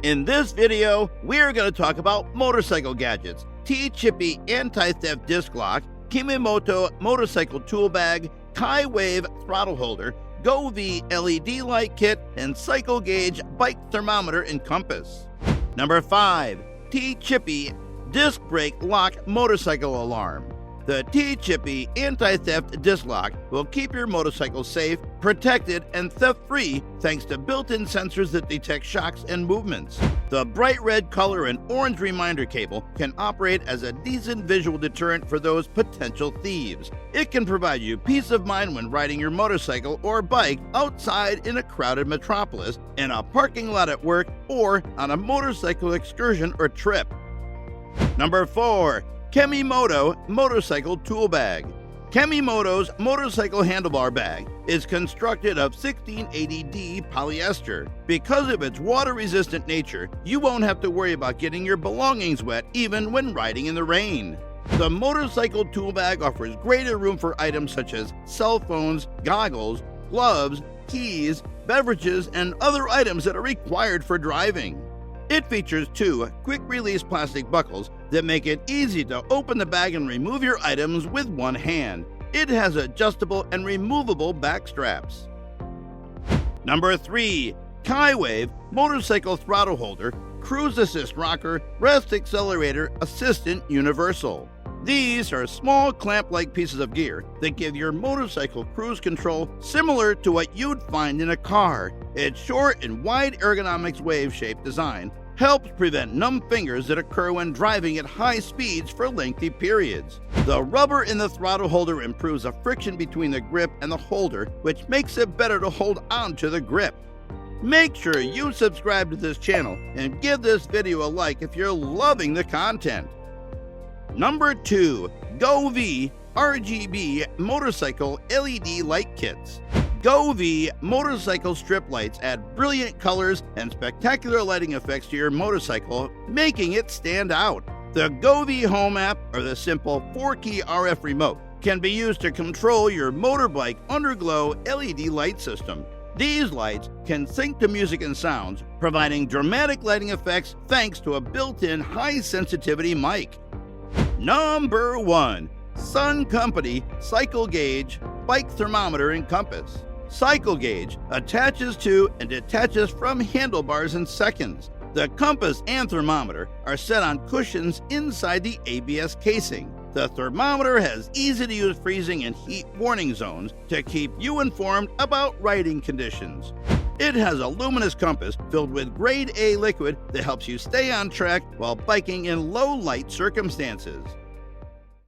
In this video, we're going to talk about motorcycle gadgets, TCHIPE anti-theft disc lock, Kemimoto motorcycle tool bag, Kiwav throttle holder, GOVEE LED light kit, and cycle gauge bike thermometer and compass. Number 5. TCHIPE disc brake lock motorcycle alarm. The TCHIPE anti-theft disc lock will keep your motorcycle safe, protected, and theft-free thanks to built-in sensors that detect shocks and movements. The bright red color and orange reminder cable can operate as a decent visual deterrent for those potential thieves. It can provide you peace of mind when riding your motorcycle or bike outside in a crowded metropolis, in a parking lot at work, or on a motorcycle excursion or trip. Number 4. Kemimoto motorcycle tool bag. Kemimoto's motorcycle handlebar bag is constructed of 1680D polyester. Because of its water-resistant nature, you won't have to worry about getting your belongings wet even when riding in the rain. The motorcycle tool bag offers greater room for items such as cell phones, goggles, gloves, keys, beverages, and other items that are required for driving. It features 2 quick-release plastic buckles that make it easy to open the bag and remove your items with one hand. It has adjustable and removable back straps. Number 3. Kiwav motorcycle throttle holder, cruise assist rocker, rest accelerator assistant universal. These are small clamp-like pieces of gear that give your motorcycle cruise control similar to what you'd find in a car. Its short and wide ergonomics wave-shaped design helps prevent numb fingers that occur when driving at high speeds for lengthy periods. The rubber in the throttle holder improves the friction between the grip and the holder, which makes it better to hold on to the grip. Make sure you subscribe to this channel and give this video a like if you're loving the content. Number 2. GOVEE RGB motorcycle LED light kits. GOVEE motorcycle strip lights add brilliant colors and spectacular lighting effects to your motorcycle, making it stand out. The GOVEE Home app, or the simple 4-key RF remote, can be used to control your motorbike underglow LED light system. These lights can sync to music and sounds, providing dramatic lighting effects thanks to a built-in high-sensitivity mic. Number 1. Sun Company Cycle Gauge Bike Thermometer and Compass. Cycle Gauge attaches to and detaches from handlebars in seconds. The compass and thermometer are set on cushions inside the ABS casing. The thermometer has easy-to-use freezing and heat warning zones to keep you informed about riding conditions. It has a luminous compass filled with grade A liquid that helps you stay on track while biking in low light circumstances.